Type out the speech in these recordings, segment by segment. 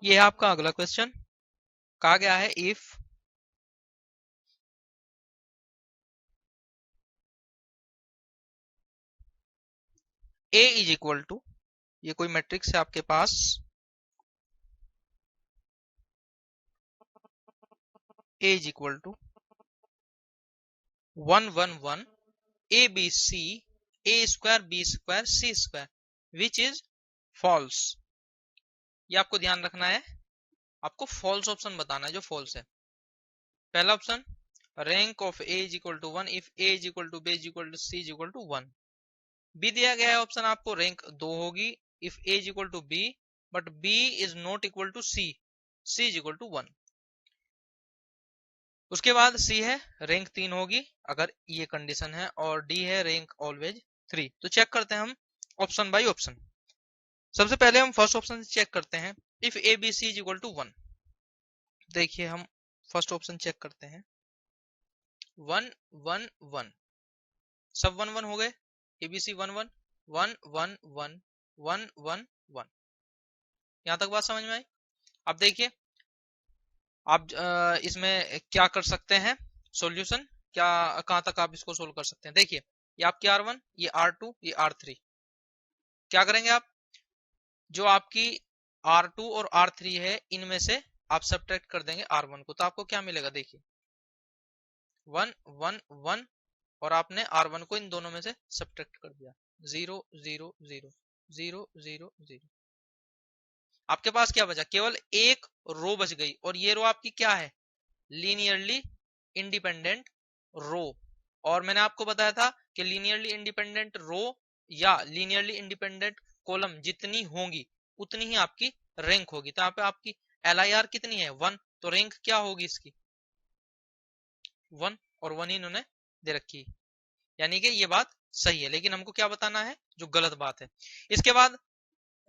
ये है आपका अगला क्वेश्चन। कहा गया है if A is equal to, ये कोई मैट्रिक्स है आपके पास, A is equal to 1 1 1 A B C A square B square C square which is false. ये आपको ध्यान रखना है, आपको फॉल्स ऑप्शन बताना है जो फॉल्स है। पहला option, rank of A is equal to 1 if A is equal to B is equal to C is equal to 1। B दिया गया है ऑप्शन आपको रैंक 2 होगी if A is equal to B but B is not equal to C, C is equal to 1। उसके बाद सी है rank 3 होगी अगर ये कंडीशन है, और डी है रैंक ऑलवेज 3। तो चेक करते हैं हम ऑप्शन बाय ऑप्शन। सबसे पहले हम फर्स्ट ऑप्शन से चेक करते हैं, if A B C is equal to 1। देखिए हम फर्स्ट ऑप्शन चेक करते हैं, 1 1 1 सब 1 1 हो गए, एबीसी 1 1 1 1 1 1 1 1। यहां तक बात समझ में आई। अब देखिए आप इसमें क्या कर सकते हैं सॉल्यूशन, क्या कहां तक आप इसको सोल्व कर सकते हैं। देखिए ये आपकी R1, ये R2, ये R3। क्या करेंगे आप, जो आपकी R2 और R3 है इनमें से आप सब्ट्रैक्ट कर देंगे R1 को, तो आपको क्या मिलेगा। देखिए 1 1 1 और आपने R1 को इन दोनों में से सब्ट्रैक्ट कर दिया, 0 0 0 0 0 0। आपके पास क्या बचा, केवल एक रो बच गई, और ये रो आपकी क्या है, लीनियरली इंडिपेंडेंट रो। और मैंने आपको बताया था कि लीनियरली इंडिपेंडेंट रो या लीनियरली इंडिपेंडेंट कॉलम जितनी होंगी उतनी ही आपकी रैंक होगी। तो यहाँ पे आपकी LIR कितनी है, 1, तो रैंक क्या होगी इसकी 1, और 1 ही इन्होंने दे रखी, यानी कि ये बात सही है। लेकिन हमको क्या बताना है, जो गलत बात है। इसके बाद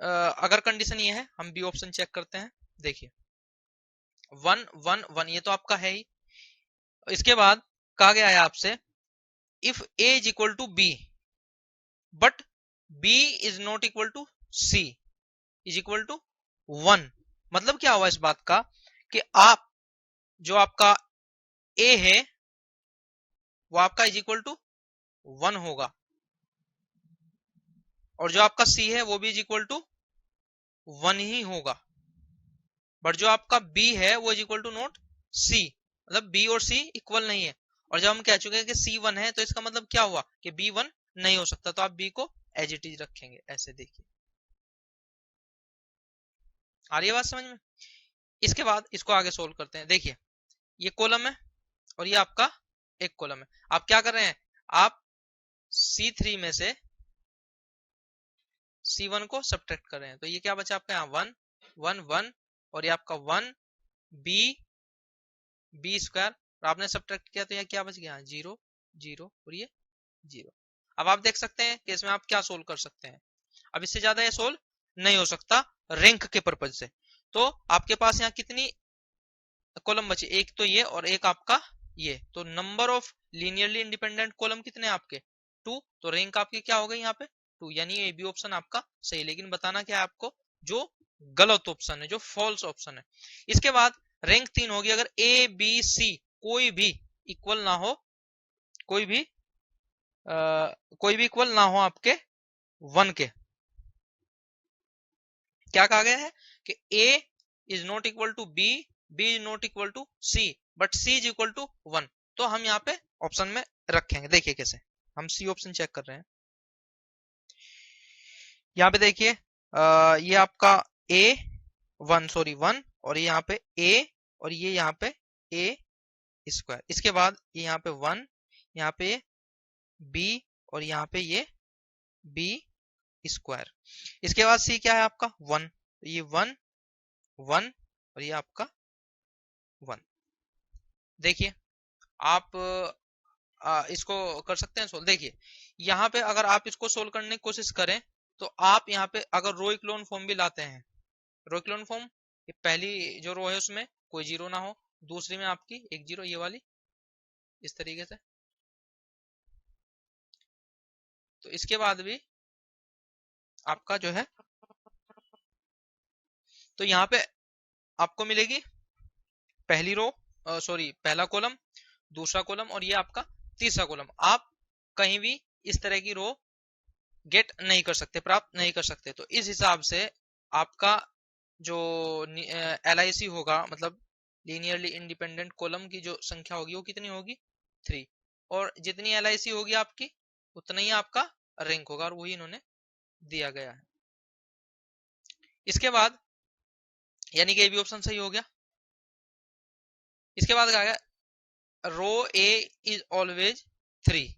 अगर कंडीशन ये है, हम बी ऑप्शन चेक करते हैं। देखिए 1 1 1 ये तो आपका है ही। इसके बाद कहा गया है आपसे if A is equal to B but B is not equal to C is equal to 1। मतलब क्या हुआ इस बात का कि आप जो आपका ए है वो आपका इज इक्वल टू 1 होगा, और जो आपका सी है वो भी इज इक्वल टू 1 ही होगा, बट जो आपका बी है वो इज इक्वल टू नॉट सी, मतलब बी और सी इक्वल नहीं है। और जब हम कह चुके हैं कि सी 1 है तो इसका मतलब क्या हुआ कि बी 1 नहीं हो सकता, तो आप बी को एज इट इज रखेंगे ऐसे। देखिए आ रही है बात समझ में। इसके बाद इसको आगे सोल्व करते हैं। देखिए ये कॉलम है और ये आपका एक कॉलम है। आप क्या कर रहे हैं, आप C3 में से C1 को सब्ट्रैक्ट कर रहे हैं, तो ये क्या बचा आपका यहाँ 1 1 1, और ये आपका 1 बी बी स्क्वायर, और आपने सब्ट्रैक्ट किया तो ये क्या बच गया 0 0 और ये 0। अब आप देख सकते हैं कि इसमें आप क्या सोल्व कर सकते हैं। अब इससे ज्यादा ये सोल्व नहीं हो सकता रैंक के पर्पज से। तो आपके पास यहाँ कितनी कॉलम बची, एक तो ये और एक आपका ये, तो number of linearly independent column कितने आपके 2, तो रैंक आपकी क्या हो गई यहाँ पे 2, यानी ए बी ऑप्शन आपका सही। लेकिन बताना क्या है आपको, जो गलत ऑप्शन है, जो फॉल्स ऑप्शन है। इसके बाद रैंक 3 होगी अगर ए बी सी कोई भी इक्वल ना हो, कोई भी कोई भी इक्वल ना हो आपके 1 के। क्या कहा गया है कि A is not equal to B, B is not equal to C, but C is equal to 1। तो हम यहाँ पे ऑप्शन में रखेंगे। देखिए कैसे, हम सी ऑप्शन चेक कर रहे हैं। यहाँ पे देखिए ये आपका A 1 सॉरी 1, और ये यहाँ पे A, और ये यहाँ पे A स्क्वायर। इसके बाद ये यहाँ पे 1, यहाँ पे B, और यहाँ पे ये B स्क्वायर। इसके बाद C क्या है आपका 1, तो ये 1 1, और ये आपका 1। देखिए आप इसको कर सकते हैं सोल्व। देखिए यहाँ पे अगर आप इसको सोल्व करने की कोशिश करें तो आप यहाँ पे अगर रो इक्लोन फॉर्म भी लाते हैं, रो इक्लोन फॉर्म, ये पहली जो रो है उसमें कोई जीरो ना हो, दूसरी में आपकी एक जीरो, ये वाली इस तरीके से, तो इसके बाद भी आपका जो है, तो यहाँ पे आपको मिलेगी पहली रो, सॉरी पहला कॉलम, दूसरा कॉलम और ये आपका तीसरा कॉलम। आप कहीं भी इस तरह की रो गेट नहीं कर सकते, प्राप्त नहीं कर सकते। तो इस हिसाब से आपका जो LIC होगा, मतलब लीनियरली इंडिपेंडेंट कॉलम की जो संख्या होगी वो कितनी होगी 3, और जितनी LIC होगी आपकी उतना ही आपका रैंक होगा, और वही इन्होंने दिया गया है। इसके बाद यानी कि ये भी ऑप्शन सही हो गया। इसके बाद क्या गया, रो ए इज ऑलवेज 3।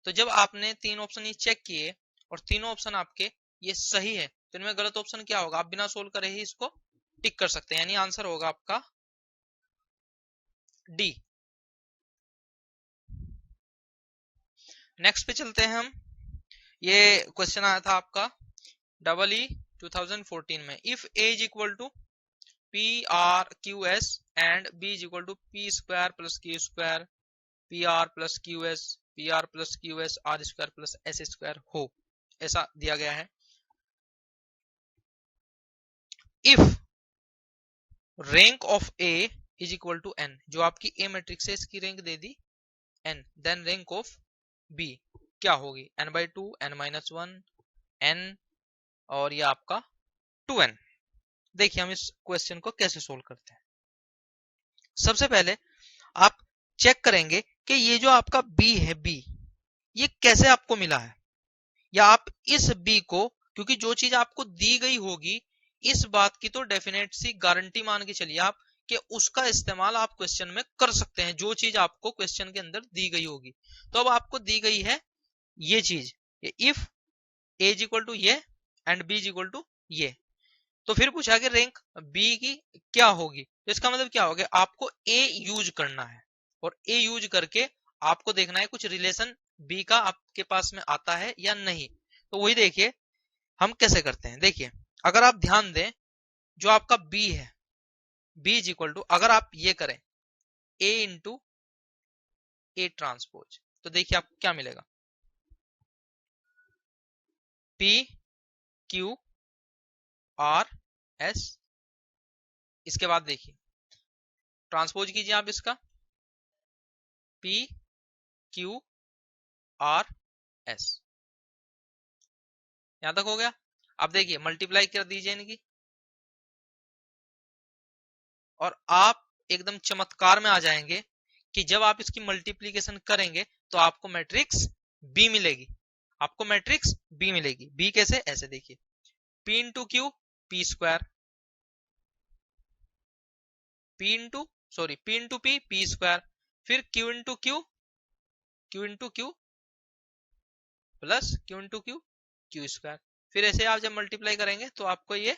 तो जब आपने तीन ऑप्शन ही चेक किए और तीनों ऑप्शन आपके ये सही है, तो इनमें गलत ऑप्शन क्या होगा, आप बिना सोल्व करे ही इसको टिक कर सकते हैं, यानी आंसर होगा आपका डी। नेक्स्ट पे चलते हैं हम। ये क्वेश्चन आया था आपका EE 2014 में। If A is equal to PRQS and B is equal to P square plus Q square PR plus QS PR plus QS R square plus S square हो, ऐसा दिया गया है। If rank of A is equal to N, जो आपकी A matrix है इसकी rank दे दी N, then rank of B क्या होगी, N/2 N-1 N और ये आपका 2N। देखिए हम इस क्वेश्चन को कैसे सोल्व करते हैं। सबसे पहले आप चेक करेंगे कि ये जो आपका B है, B ये कैसे आपको मिला है, या आप इस B को, क्योंकि जो चीज आपको दी गई होगी इस बात की तो डेफिनेट सी गारंटी मान के चलिए आप कि उसका इस्तेमाल आप क्वेश्चन में कर सकते हैं, जो चीज आपको क्वेश्चन के अंदर दी गई होगी। तो अब आपको दी गई है ये चीज, if A is equal to ये and B is equal to ये, तो फिर पूछा कि रैंक B की क्या होगी। तो इसका मतलब क्या होगा, आपको A यूज करना है और A यूज करके आपको देखना है कुछ रिलेशन B का आपके पास में आता है या नहीं। तो वही देखिए हम कैसे करते हैं। देखिए अगर आप ध्यान दें, जो आपका B है, B इज इक्वल टू, अगर आप ये करें A इंटू A ट्रांसपोज, तो देखिए आपको क्या मिलेगा, P Q R S। इसके बाद देखिए ट्रांसपोज कीजिए आप इसका, P Q R S। यहां तक हो गया। अब देखिए मल्टीप्लाई कर दीजिए इनकी, और आप एकदम चमत्कार में आ जाएंगे कि जब आप इसकी मल्टीप्लीकेशन करेंगे तो आपको मैट्रिक्स बी मिलेगी, आपको मैट्रिक्स बी मिलेगी। बी कैसे, ऐसे देखिए P into Q P square, P into sorry P into P square, फिर Q into Q into Q plus Q into Q square. फिर ऐसे आप जब मल्टीप्लाई करेंगे तो आपको ये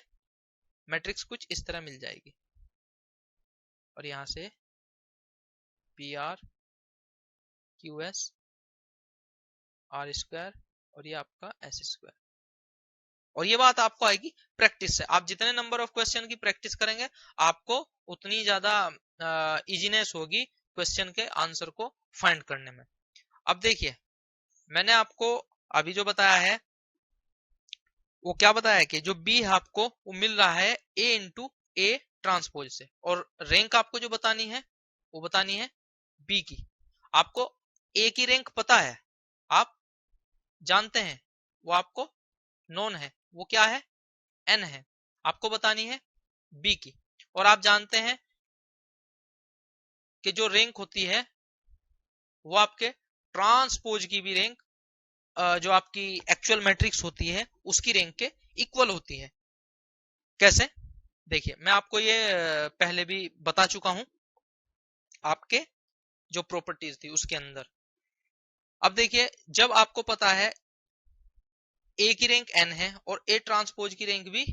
मैट्रिक्स कुछ इस तरह मिल जाएगी, और यहां से PR QS R स्क्वायर और ये आपका S स्क्वायर। और ये बात आपको आएगी प्रैक्टिस से, आप जितने नंबर ऑफ क्वेश्चन की प्रैक्टिस करेंगे आपको उतनी ज्यादा इजीनेस होगी क्वेश्चन के आंसर को फाइंड करने में। अब देखिए मैंने आपको अभी जो बताया है वो क्या बताया है कि जो B है आपको वो मिल रहा है A इंटू A ट्रांसपोज से, और रैंक आपको जो बतानी है वो बतानी है B की। आपको A की रैंक पता है, आप जानते हैं, वो आपको नोन है, वो क्या है N है। आपको बतानी है B की, और आप जानते हैं कि जो रैंक होती है वो आपके ट्रांसपोज की भी रैंक, जो आपकी एक्चुअल मैट्रिक्स होती है उसकी रैंक के इक्वल होती है। कैसे, देखिए मैं आपको ये पहले भी बता चुका हूं आपके जो प्रॉपर्टीज थी उसके अंदर। अब देखिए जब आपको पता है A की रैंक N है और A ट्रांसपोज की रैंक भी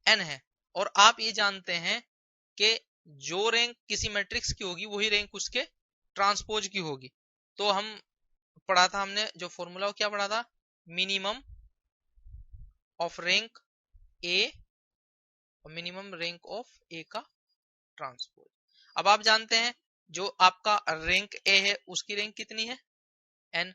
N है, और आप ये जानते हैं कि जो रैंक किसी मैट्रिक्स की होगी वही रैंक उसके ट्रांसपोज की होगी, तो हम पढ़ा था, हमने जो फॉर्मूला क्या पढ़ा था, मिनिमम ऑफ रैंक A और मिनिमम रैंक ऑफ A का ट्रांसपोज। अब आप जानते हैं जो आपका रैंक A है उसकी रैंक कितनी है N,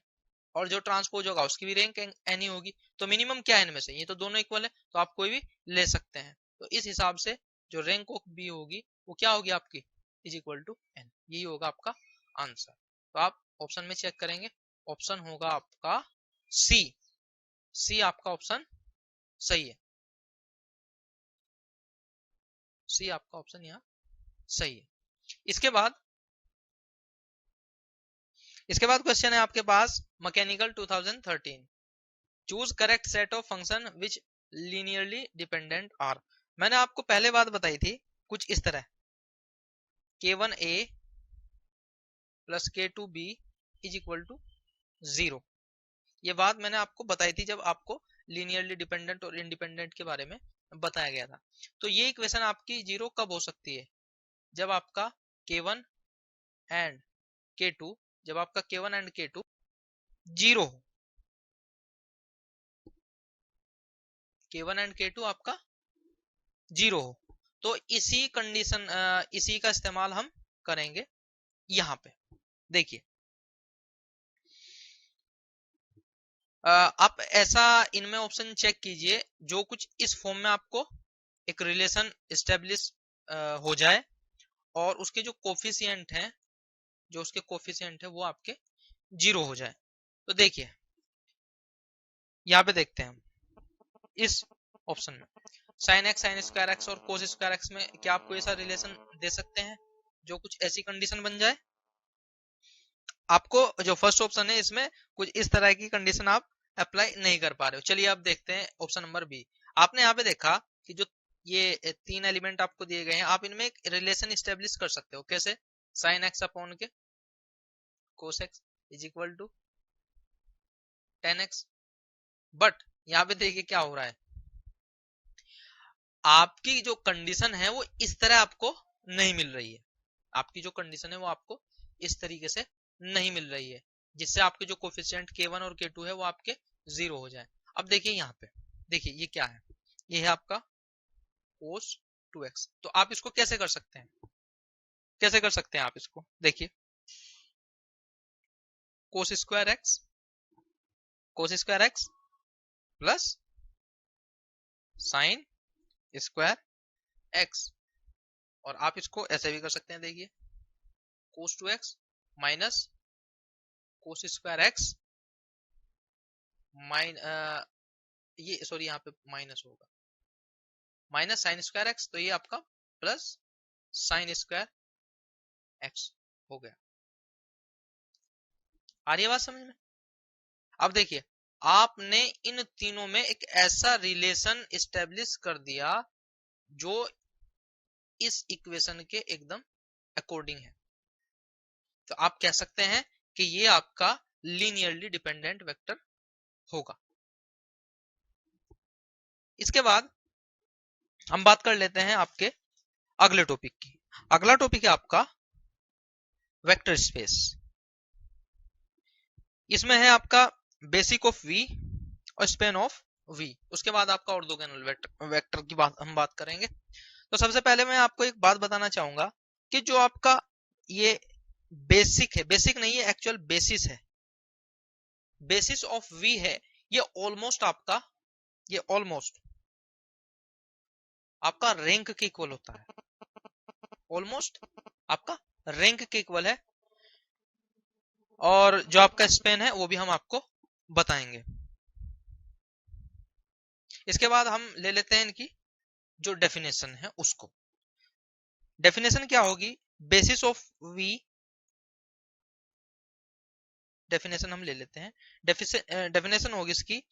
और जो ट्रांसपोज होगा उसकी भी रैंक N ही होगी। तो मिनिमम क्या है इनमें से, ये तो दोनों इक्वल है तो आप कोई भी ले सकते हैं। तो इस हिसाब से जो रैंक ऑफ बी होगी वो क्या होगी आपकी, इज इक्वल टू n। यही होगा आपका आंसर। तो आप ऑप्शन में चेक करेंगे, ऑप्शन होगा आपका सी। सी आपका ऑप्शन सही है, सी आपका ऑप्शन यहाँ सही है। इसके बाद क्वेश्चन है आपके पास mechanical 2013, choose correct set of function which linearly dependent are. मैंने आपको पहले बात बताई थी कुछ इस तरह, k1a plus k2b is equal to 0। ये बात मैंने आपको बताई थी जब आपको लीनियरली डिपेंडेंट और इंडिपेंडेंट के बारे में बताया गया था। तो ये इक्वेशन आपकी 0 कब हो सकती है, जब आपका k1 एंड k2, जब आपका k1 एंड k2 0 हो, k1 एंड k2 आपका 0 हो, तो इसी कंडीशन इसी का इस्तेमाल हम करेंगे यहाँ पे। देखिए आप ऐसा इनमें ऑप्शन चेक कीजिए जो कुछ इस फॉर्म में आपको एक रिलेशन एस्टेब्लिश हो जाए और उसके जो कोफिशिएंट हैं, जो उसके कोफिशिएंट है वो आपके 0 हो जाए। तो देखिए यहाँ पे देखते हैं हम इस ऑप्शन में sine x sine square x और कोस स्क्वायर एक्स में क्या आपको ऐसा रिलेशन दे सकते हैं जो कुछ ऐसी कंडीशन बन जाए। आपको जो फर्स्ट ऑप्शन है इसमें कुछ इस तरह की कंडीशन आप अप्लाई नहीं कर पा रहे हो। चलिए अब देखते हैं ऑप्शन नंबर बी। आपने यहाँ पे देखा कि जो ये 3 एलिमेंट आपको दिए गए हैं, आप इनमें एक रिलेशन स्टेब्लिश कर सकते हो। कैसे, साइन एक्स अपॉन के cos x is equal to ten x. But यहाँ पे देखिए क्या हो रहा है, आपकी जो कंडीशन है वो इस तरह आपको नहीं मिल रही है। आपकी जो कंडीशन है वो आपको इस तरीके से नहीं मिल रही है जिससे आपके जो कोफिशिएंट k1 और k2 है वो आपके 0 हो जाए। अब देखिए यहाँ पे, देखिए ये क्या है, ये है आपका cos 2x। तो आप इसको कैसे कर सकते हैं, कैसे कर सकते हैं आप इसको, देखिए cos square x plus sine square x, और आप इसको ऐसे भी कर सकते हैं, देखिए cos 2x minus cos square x ये सॉरी यहाँ पे माइनस होगा, माइनस साइन स्क्वायर एक्स, तो ये आपका प्लस साइन स्क्वायर एक्स हो गया। आ रही है बात समझ में। अब देखिए आपने इन तीनों में एक ऐसा रिलेशन एस्टेब्लिश कर दिया जो इस इक्वेशन के एकदम अकॉर्डिंग है। तो आप कह सकते हैं कि ये आपका लीनियरली डिपेंडेंट वेक्टर होगा। इसके बाद हम बात कर लेते हैं आपके अगले टॉपिक की। अगला टॉपिक है आपका वेक्टर स्पेस। इसमें है आपका बेसिक ऑफ वी और स्पेन ऑफ वी। उसके बाद आपका ऑर्थोगोनल वेक्टर की हम बात करेंगे। तो सबसे पहले मैं आपको एक बात बताना चाहूंगा कि जो आपका ये बेसिक है, बेसिक नहीं है एक्चुअल बेसिस है, बेसिस ऑफ वी है, ये ऑलमोस्ट आपका, ये ऑलमोस्ट आपका रैंक के इक्वल होता है, ऑलमोस्ट आपका रैंक के इक्वल है। और जो आपका स्पेन है वो भी हम आपको बताएंगे। इसके बाद हम ले लेते हैं इनकी जो डेफिनेशन है उसको। डेफिनेशन क्या होगी, बेसिस ऑफ वी, डेफिनेशन हम ले लेते हैं। डेफिनेशन होगी इसकी,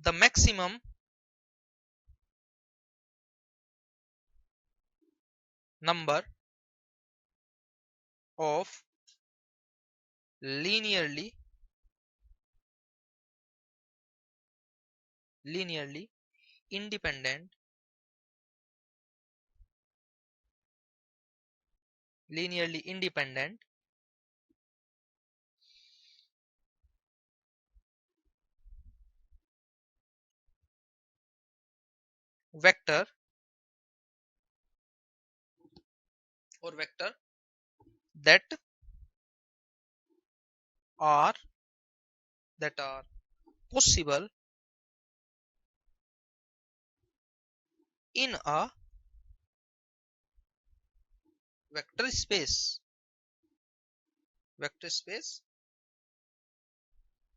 the maximum number of linearly independent vector or vector that are possible in a vector space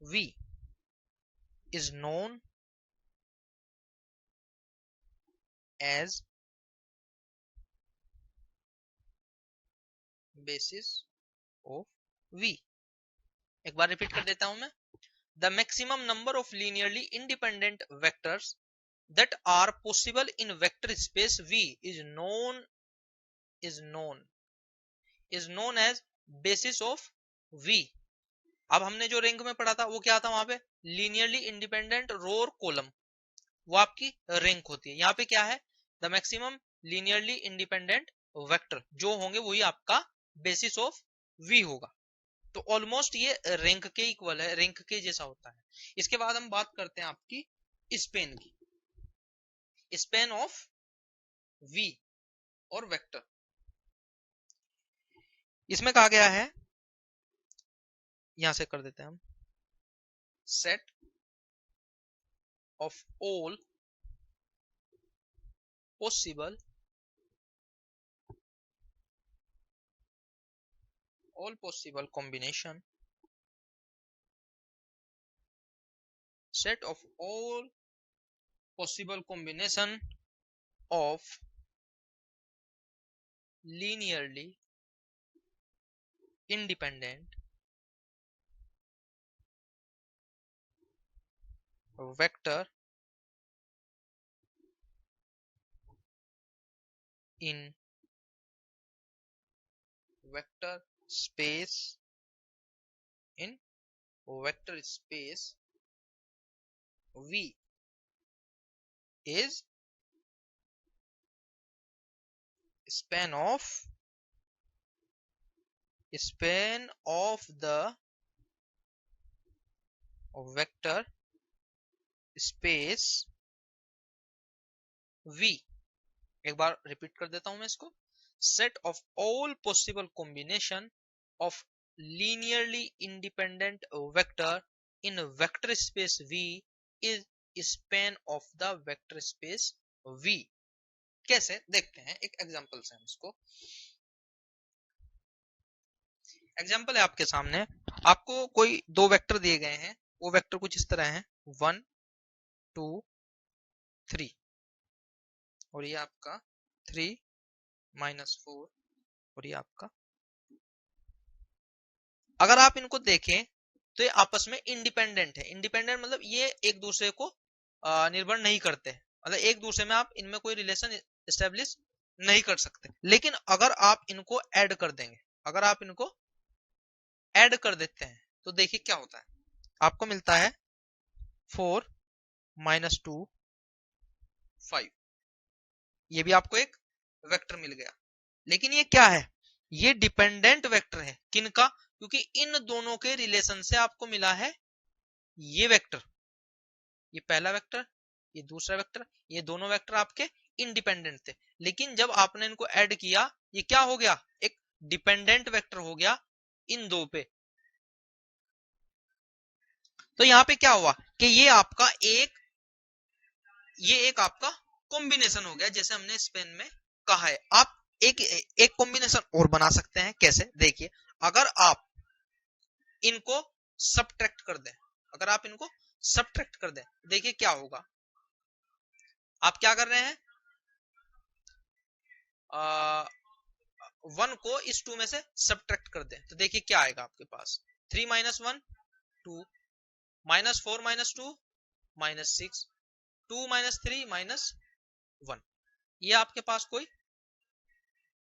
V is known as basis of V। एक बार रिपीट कर देता हूं मैं। The maximum number of linearly independent vectors that are possible in vector space V is known as basis of V। अब हमने जो rank में पढ़ा था वो क्या था, वहां पे लीनियरली इंडिपेंडेंट रो और कॉलम, वो आपकी रैंक होती है। यहाँ पे क्या है, the maximum linearly independent vector जो होंगे वही आपका बेसिस ऑफ वी होगा। तो ऑलमोस्ट ये रैंक के इक्वल है, रैंक के जैसा होता है। इसके बाद हम बात करते हैं आपकी स्पेन की, स्पेन ऑफ वी और वेक्टर। इसमें कहा गया है, यहां से कर देते हैं हम, set of all possible combination, set of all possible combination of linearly independent vector in vector space V is span of the vector space V। एक बार रिपीट कर देता हूं मैं इसको, set of all possible combination of linearly independent vector in vector space V is span of the vector space V। कैसे देखते हैं, एक एग्जांपल से हम इसको, एग्जांपल है आपके सामने। आपको कोई दो वेक्टर दिए गए हैं, वो वेक्टर कुछ इस तरह हैं, 1 2 3, और ये आपका 3 -4, और ये आपका। अगर आप इनको देखें तो ये आपस में इंडिपेंडेंट है। इंडिपेंडेंट मतलब ये एक दूसरे को निर्भर नहीं करते, मतलब एक दूसरे में आप इनमें कोई रिलेशन एस्टेब्लिश नहीं कर सकते। लेकिन अगर आप इनको ऐड कर देंगे, अगर आप इनको ऐड कर देते हैं तो देखिए क्या होता है, आपको मिलता है 4 -2 5। ये भी आपको एक वेक्टर मिल गया। लेकिन ये क्या है, ये डिपेंडेंट वेक्टर है। किनका, क्योंकि इन दोनों के रिलेशन से आपको मिला है ये वेक्टर, ये पहला वेक्टर, ये दूसरा वेक्टर, ये दोनों वेक्टर आपके इंडिपेंडेंट थे। लेकिन जब आपने इनको ऐड किया, ये क्या हो गया, एक डिपेंडेंट वेक्टर हो गया इन दो पे। तो यहां पे क्या हुआ कि ये एक आपका कॉम्बिनेशन हो गया, जैसे हमने स्पेन में कहा है। आप एक कॉम्बिनेशन और बना सकते हैं। कैसे, देखिए, अगर आप इनको सबट्रैक्ट कर दें, अगर आप इनको सबट्रैक्ट कर दें, देखिए क्या होगा। आप क्या कर रहे हैं, 1 को इस 2 में से सबट्रैक्ट कर दें, तो देखिए क्या आएगा आपके पास, 3 - 1 2, -4 - 2 -6, 2 - 3 -1। ये आपके पास कोई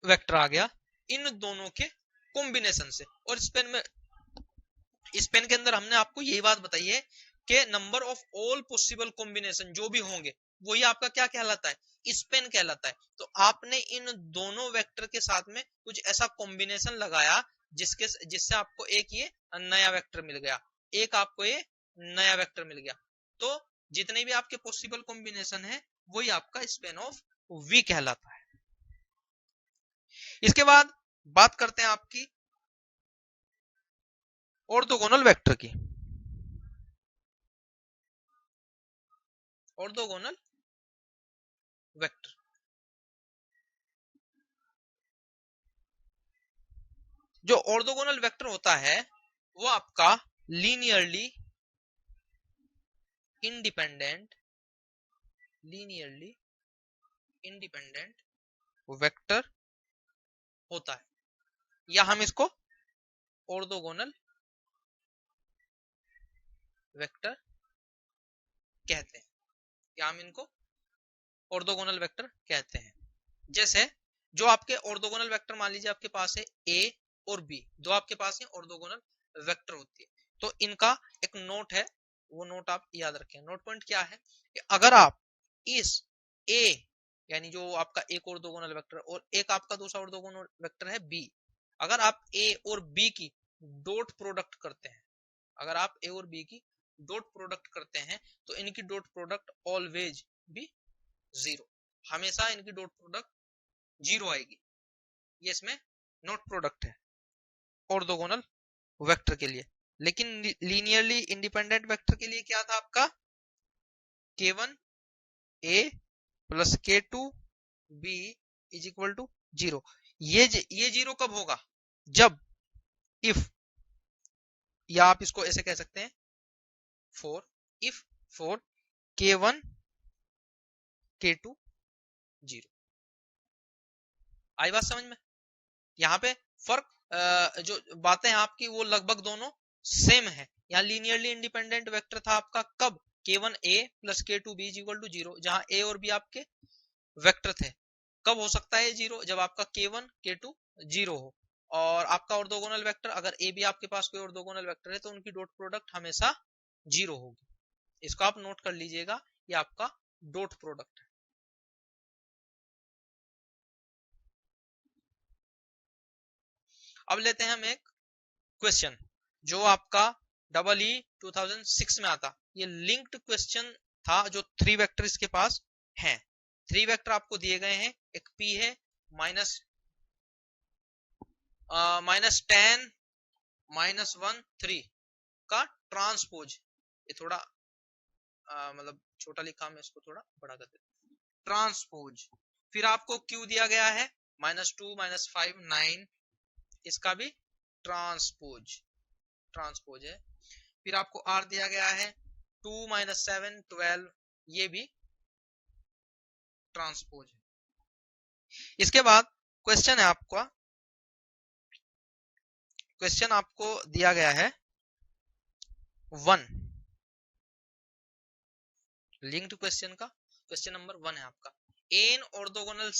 वेक्टर आ गया इन दोनों के कॉम्बिनेशन से। और स्पेन के अंदर हमने आपको यही बात बताई है कि number of all possible combination जो भी होंगे वही आपका क्या कहलाता है, स्पेन कहलाता है। तो आपने इन दोनों वेक्टर के साथ में कुछ ऐसा कॉम्बिनेशन लगाया जिससे आपको एक ये नया वेक्टर मिल गया, एक आपको ये नया वेक्टर मिल गया। तो जितने भी आपके पॉसिबल कॉम्बिनेशन है वही आपका स्पेन ऑफ वी कहलाता है। इसके बाद बात करते हैं आपकी ऑर्थोगोनल वेक्टर की। ऑर्थोगोनल वेक्टर, जो ऑर्थोगोनल वेक्टर होता है वो आपका लीनियरली इंडिपेंडेंट वेक्टर होता है, या हम इसको ऑर्थोगोनल वेक्टर कहते हैं, या हम इनको ऑर्थोगोनल वेक्टर कहते हैं। जैसे जो आपके ऑर्थोगोनल वेक्टर, मान लीजिए आपके पास है ए और बी, दो आपके पास है ऑर्थोगोनल वेक्टर होती है, तो इनका एक नोट है, वो नोट आप याद रखें। नोट पॉइंट क्या है कि अगर आप इस ए यानी जो आपका एक ऑर्थोगोनल वेक्टर और एक आपका दूसरा ऑर्थोगोनल वेक्टर है बी, अगर आप ए और बी की डॉट प्रोडक्ट करते हैं, अगर आप ए और बी की डॉट प्रोडक्ट करते हैं तो इनकी डॉट प्रोडक्ट ऑलवेज भी जीरो, हमेशा इनकी डॉट प्रोडक्ट जीरो आएगी। ये इसमें नॉट प्रोडक्ट है ऑर्थोगोनल वेक्टर के लिए। लेकिन लीनियरली इंडिपेंडेंट वेक्टर के लिए क्या था आपका, k1 a plus k2 b is equal to zero. ये जीरो कब होगा, जब इफ, या आप इसको ऐसे कह सकते हैं फॉर k1 k2 जीरो। आई बात समझ में? यहाँ पे फर्क जो बातें हैं आपकी वो लगभग दोनों सेम है। यहाँ लीनियरली इंडिपेंडेंट वेक्टर था आपका कब, k1 a plus k2 b is equal to zero, जहां a और b आपके वेक्टर थे। कब हो सकता है जीरो, जब आपका k1 k2 जीरो हो। और आपका ऑर्थोगोनल वेक्टर, अगर ए बी आपके पास कोई ऑर्थोगोनल वेक्टर है तो उनकी डॉट प्रोडक्ट हमेशा जीरो होगी। इसको आप नोट कर लीजिएगा, ये आपका डॉट प्रोडक्ट है। अब लेते हैं हम एक क्वेश्चन जो आपका EE 2006 में आता। ये लिंक्ड क्वेश्चन था, जो 3 वेक्टर इसके पास हैं। 3 वेक्टर आपको दिए गए हैं, एक p है माइनस 10 -1 3 का ट्रांसपोज। ये थोड़ा मतलब छोटा लिखा, मैं इसको थोड़ा बड़ा कर देता हूं, ट्रांसपोज। फिर आपको q दिया गया है -2 -5 9, इसका भी ट्रांसपोज है। फिर आपको r दिया गया है 2 -7 12, ये भी ट्रांसपोज है। इसके बाद क्वेश्चन है आपका, क्वेश्चन आपको दिया गया है 1, लिंक्ड क्वेश्चन का क्वेश्चन नंबर 1 है आपका, an orthogonal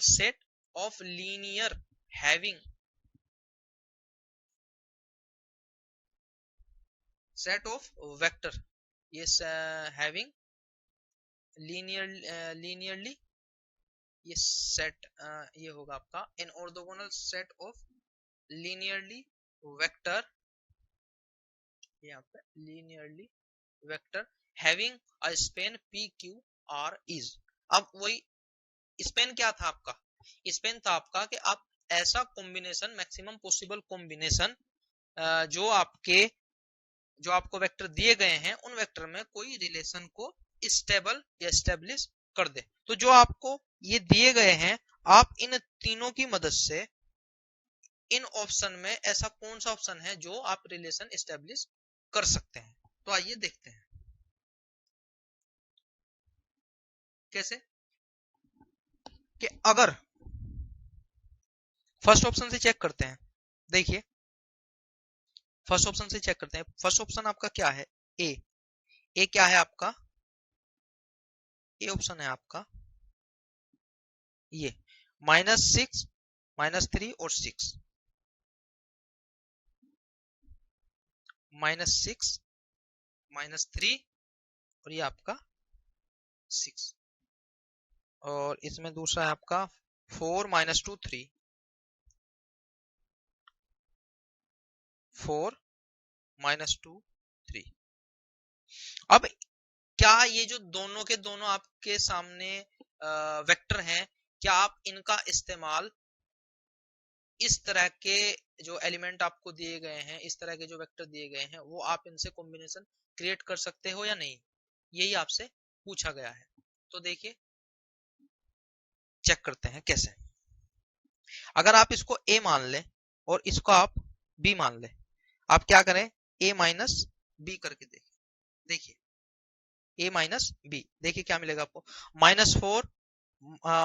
set of linear having set of vector, ये हैविंग लीनियरली, ये सेट ये होगा आपका an orthogonal set of linearly vector, यहाँ पे linearly vector having a span p q r is। अब वही स्पेन क्या था आपका, स्पेन था आपका कि आप ऐसा कॉम्बिनेशन, मैक्सिमम पॉसिबल कॉम्बिनेशन जो आपको वेक्टर दिए गए हैं उन वेक्टर में कोई रिलेशन को स्टेबल या एस्टेब्लिश कर दे। तो जो आपको ये दिए गए हैं, आप इन तीनों की मदद से इन ऑप्शन में ऐसा कौन सा ऑप्शन है जो आप रिलेशन एस्टेब्लिश कर सकते हैं। तो आइए देखते हैं कैसे। कि अगर फर्स्ट ऑप्शन से चेक करते हैं, देखिए फर्स्ट ऑप्शन से चेक करते हैं। फर्स्ट ऑप्शन आपका क्या है, ए क्या है आपका, ए ऑप्शन है आपका ये -6 -3 और 6, -6 -3 और ये आपका 6, और इसमें दूसरा है आपका 4 -2 3, 4 -2 3। अब क्या ये जो दोनों के दोनों आपके सामने वेक्टर हैं, क्या आप इनका इस्तेमाल इस तरह के जो एलिमेंट आपको दिए गए हैं, इस तरह के जो वेक्टर दिए गए हैं, वो आप इनसे कॉम्बिनेशन क्रिएट कर सकते हो या नहीं, यही आपसे पूछा गया है। तो देखिए चेक करते हैं कैसे। अगर आप इसको a मान ले और इसको आप b मान ले, आप क्या करें, a माइनस b करके देखिए, a माइनस b, देखिए क्या मिलेगा आपको, -4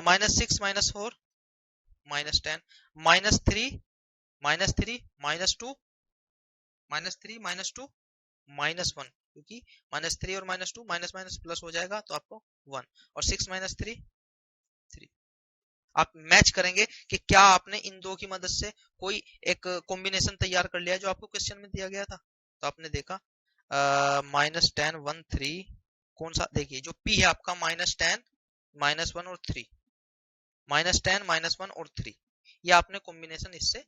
-6 -4 -10 -3 -3 -2 -3 -2 -1, क्योंकि -3 और -2 माइनस माइनस प्लस हो जाएगा तो आपको 1, और 6 -3 3। आप मैच करेंगे कि क्या आपने इन दो की मदद से कोई एक कॉम्बिनेशन तैयार कर लिया जो आपको क्वेश्चन में दिया गया था। तो आपने देखा -10 1 3, कौन सा, देखिए जो P है आपका -10 -1 और 3, -10 -1 और 3, ये आपने कॉम्बिनेशन इससे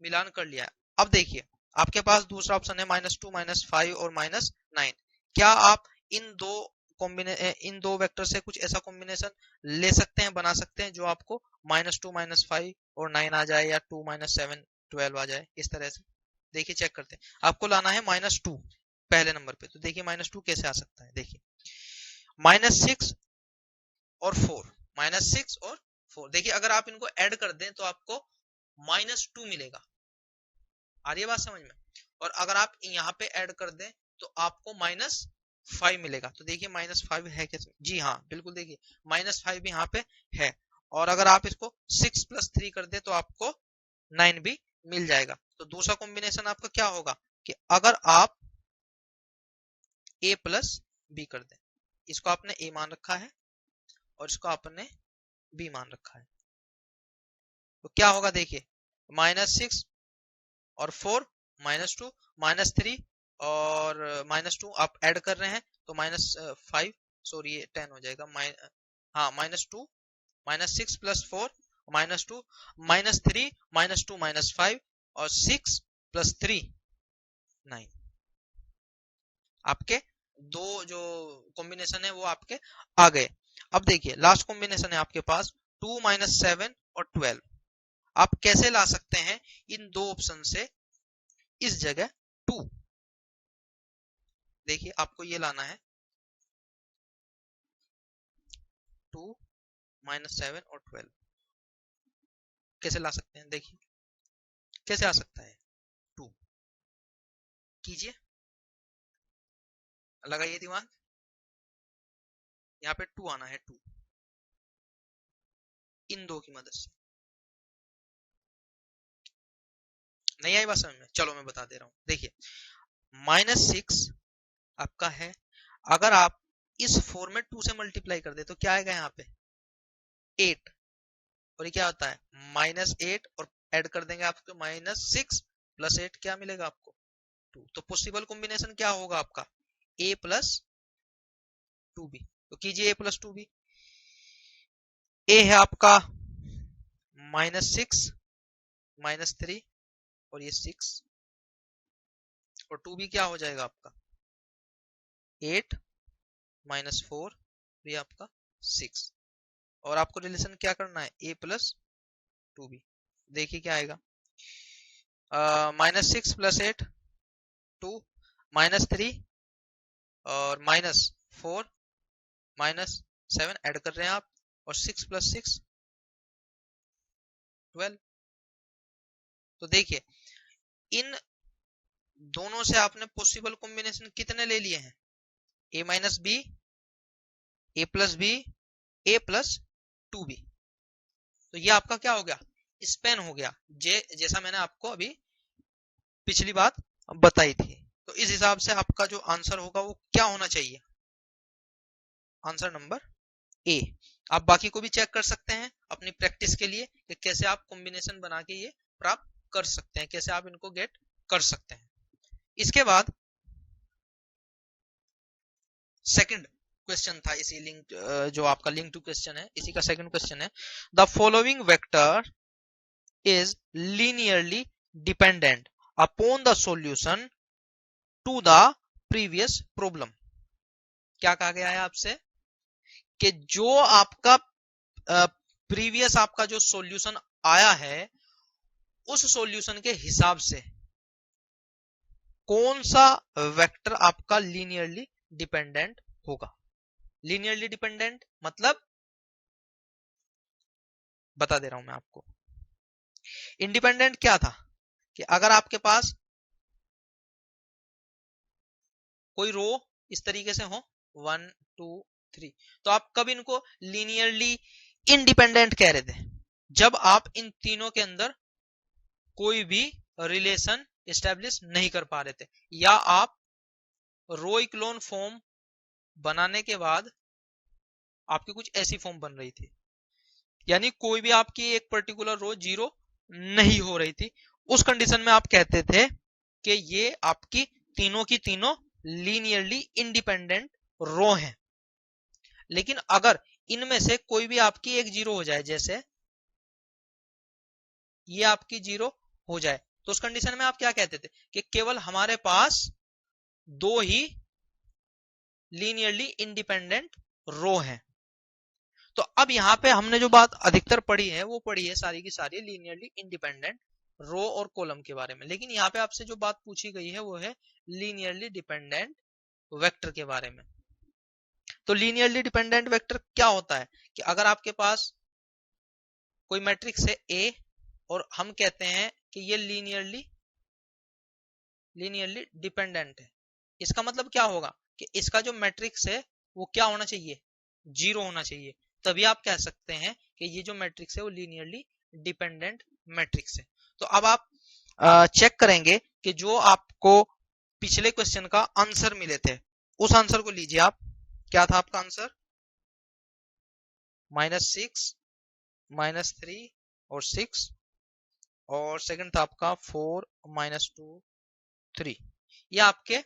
मिलान कर लिया है। अब देखिए आपके पास दूसरा ऑप्शन है -2 -5 और -9। क्या आप इन दो वेक्टर से कुछ ऐसा कॉम्बिनेशन ले सकते हैं, बना सकते हैं जो आपको -2 -5 और 9 आ जाए, या 2 -7 12 आ जाए, इस तरह से। देखिए चेक करते हैं, आपको लाना है -2 पहले नंबर पे, तो देखिए -2 कैसे आ सकता है, देखिए -6 और 4, -6 और 4, देखिए अगर आप इनको ऐड कर दें तो आपको -2 मिलेगा। आ रही है बात समझ में? और अगर आप यहाँ पे ऐड कर दें तो आपको -5 मिलेगा। तो देखिए -5 है कैसे, जी हाँ बिल्कुल, देखिए -5 भी यहाँ पे है। और अगर आप इसको 6 + 3 कर दे तो आपको 9 भी मिल जाएगा। तो दूसरा कॉम्बिनेशन आपका क्या होगा कि अगर आप a + b कर दें, इसको आपने a मान रखा है और इसको आपने b मान रखा है, तो क्या होगा, देखिए -6 और 4 -2 -3 और -2 आप ऐड कर रहे हैं तो -5, सॉरी ये 10 हो जाएगा, हाँ -2 -6 + 4 -2 -3 -2 -5 और 6 + 3 9। आपके दो जो कॉम्बिनेशन है वो आपके आ गए। अब देखिए लास्ट कॉम्बिनेशन है आपके पास 2 -7 और 12। आप कैसे ला सकते हैं इन दो ऑप्शन से इस जगह 2, देखिए आपको ये लाना है 2 -7 और 12, कैसे ला सकते हैं, देखिए कैसे आ सकता है, 2 कीजिए, लगाइए दिमाग, यहाँ पे 2 आना है, 2 इन दो की मदद से। नहीं आई बात समझ में? चलो मैं बता दे रहा हूं, देखिए -6 आपका है, अगर आप इस 4 में 2 से मल्टीप्लाई कर दे तो क्या आएगा यहाँ पे 8, और ये क्या होता है -8, और ऐड कर देंगे आपको -6 + 8, क्या मिलेगा आपको 2। तो पॉसिबल कॉम्बिनेशन क्या होगा आपका a + 2b, तो कीजिए a + 2b। a है आपका -6 -3 और ये 6, और 2b क्या हो जाएगा आपका 8 -4, ये आपका 6, और आपको रिलेशन क्या करना है a + 2b। देखिए क्या आएगा, -6 + 8 2 -3 और -4 -7 ऐड कर रहे हैं आप, और 6 + 6 12। तो देखिए इन दोनों से आपने पॉसिबल कॉम्बिनेशन कितने ले लिए हैं, a - b, a + b, a + 2b। तो ये आपका क्या हो गया, स्पेन हो गया, जैसा मैंने आपको अभी पिछली बात बताई थी। तो इस हिसाब से आपका जो आंसर होगा वो क्या होना चाहिए, आंसर नंबर ए। आप बाकी को भी चेक कर सकते हैं अपनी प्रैक्टिस के लिए कि कैसे आप कॉम्बिनेशन बना के ये प्राप्त कर सकते हैं, कैसे आप इनको गेट कर सकते हैं। इसके बाद सेकंड क्वेश्चन था, इसी लिंक जो आपका लिंक टू क्वेश्चन है, इसी का सेकंड क्वेश्चन है, the following vector is linearly dependent upon the solution to the previous problem. क्या कहा गया है आपसे कि जो आपका प्रीवियस आपका जो सॉल्यूशन आया है उस सॉल्यूशन के हिसाब से कौन सा वेक्टर आपका लीनियरली डिपेंडेंट होगा। लीनियरली डिपेंडेंट मतलब बता दे रहा हूं मैं आपको, इंडिपेंडेंट क्या था कि अगर आपके पास कोई रो इस तरीके से हो 1 2 3, तो आप कब इनको लीनियरली इंडिपेंडेंट कह रहे थे? जब आप इन तीनों के अंदर कोई भी रिलेशन एस्टेब्लिश नहीं कर पा रहे थे, या आप रो इक्लोन फॉर्म बनाने के बाद आपकी कुछ ऐसी फॉर्म बन रही थी, यानी कोई भी आपकी एक पर्टिकुलर रो जीरो नहीं हो रही थी, उस कंडीशन में आप कहते थे कि ये आपकी तीनों की तीनों लीनियरली इंडिपेंडेंट रो हैं। लेकिन अगर इनमें से कोई भी आपकी एक जीरो हो जाए, जैसे ये आपकी जीरो हो जाए, तो उस कंडीशन में आप क्या कहते थे कि केवल हमारे पास दो ही लीनियरली इंडिपेंडेंट रो हैं। तो अब यहां पे हमने जो बात अधिकतर पढ़ी है वो पढ़ी है सारी की सारी लीनियरली इंडिपेंडेंट रो और कॉलम के बारे में, लेकिन यहाँ पे आपसे जो बात पूछी गई है वो है लीनियरली डिपेंडेंट वेक्टर के बारे में। तो लीनियरली डिपेंडेंट वेक्टर क्या होता है कि अगर आपके पास कोई मैट्रिक्स है ए और हम कहते हैं कि ये लीनियरली डिपेंडेंट है, इसका मतलब क्या होगा कि इसका जो मैट्रिक्स है वो क्या होना चाहिए? जीरो होना चाहिए, तभी आप कह सकते हैं कि ये जो मैट्रिक्स है वो लीनियरली डिपेंडेंट मैट्रिक्स है। तो अब आप चेक करेंगे कि जो आपको पिछले क्वेश्चन का आंसर मिले थे उस आंसर को लीजिए आप। क्या था आपका आंसर? -6 -3 और 6, और सेकंड था आपका 4 -2 3। ये आपके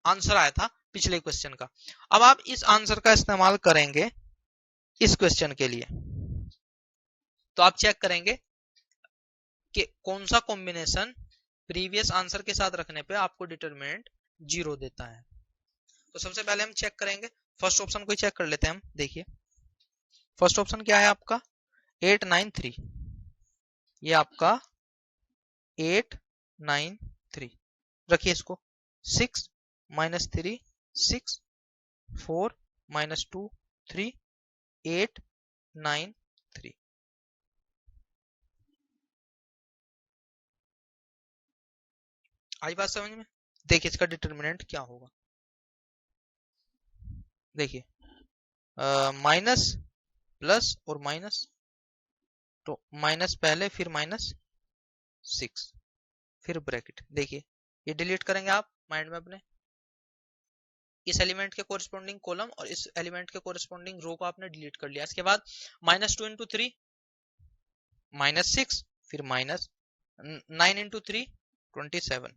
आंसर आया था पिछले क्वेश्चन का। अब आप इस आंसर का इस्तेमाल करेंगे इस क्वेश्चन के लिए, तो आप चेक करेंगे कि कौन सा कॉम्बिनेशन प्रीवियस आंसर के साथ रखने पे आपको डिटरमिनेंट जीरो देता है। तो सबसे पहले हम चेक करेंगे, फर्स्ट ऑप्शन को ही चेक कर लेते हैं हम। देखिए फर्स्ट ऑप्शन क्या है आपका? 8 9 3। ये आपका 8 9 3, रखिए इसको। 6 -3 6, 4 -2 3, 8 9 3। आई बात समझ में? देखिए इसका डिटरमिनेंट क्या होगा। देखिए माइनस प्लस और माइनस, तो माइनस पहले फिर -6 फिर ब्रैकेट। देखिए ये डिलीट करेंगे आप माइंड में अपने, इस एलिमेंट के कोरिस्पोंडिंग कॉलम और इस एलिमेंट के कोरिस्पोंडिंग रो को आपने डिलीट कर लिया। इसके बाद -2 × 3 -6, फिर -9 × 3 27।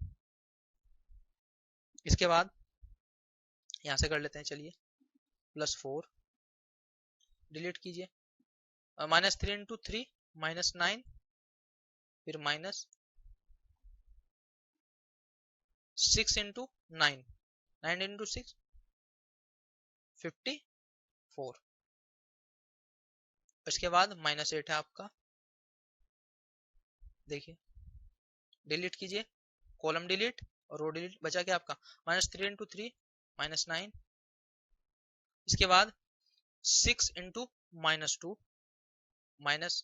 इसके बाद यहां से कर लेते हैं, चलिए +4 डिलीट कीजिए, -3 × 3 -9, फिर -6 × 9 9 × 6 54। इसके बाद -8 है आपका। देखिए डिलीट कीजिए, कॉलम डिलीट और रो डिलीट, बचा क्या आपका? -3 × 3 -9। इसके बाद 6 × -2 माइनस,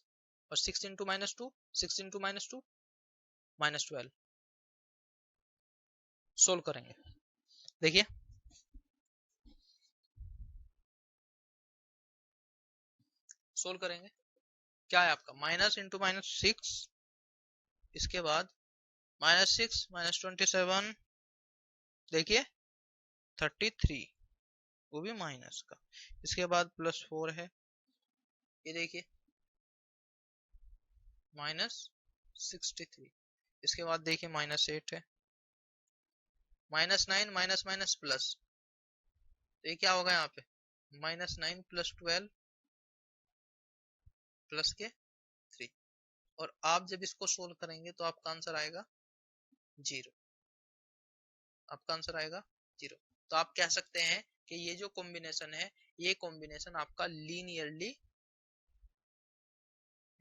और 6 × -2 6 × -2 -12। सोल्व करेंगे, देखिए सोल्व करेंगे क्या है आपका? -6 × -6, इसके बाद -6 -27, देखिए 33, वो भी माइनस का। इसके बाद +4 है, ये देखिए -63। इसके बाद देखिए -8 है, -9 माइनस माइनस प्लस, तो ये क्या होगा यहाँ पे? -9 + 12 प्लस के 3, और आप जब इसको सोल्व करेंगे तो आपका आंसर आएगा 0। आपका आंसर आएगा 0। तो आप कह सकते हैं कि ये जो कॉम्बिनेशन है ये कॉम्बिनेशन आपका लीनियरली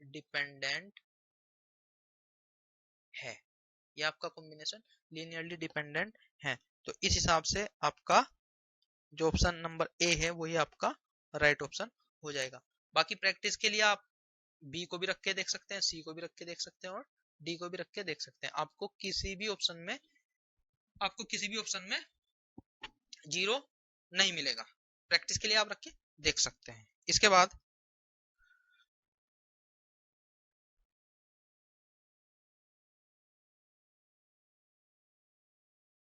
डिपेंडेंट है। ये आपका कॉम्बिनेशन लीनियरली डिपेंडेंट है। तो इस हिसाब से आपका जो ऑप्शन नंबर ए है वही आपका राइट ऑप्शन हो जाएगा। बाकी प्रैक्टिस के लिए आप बी को भी रख के देख सकते हैं, सी को भी रख के देख सकते हैं और डी को भी रख के देख सकते हैं। आपको किसी भी ऑप्शन में जीरो नहीं मिलेगा। प्रैक्टिस के लिए आप रख के देख सकते हैं। इसके बाद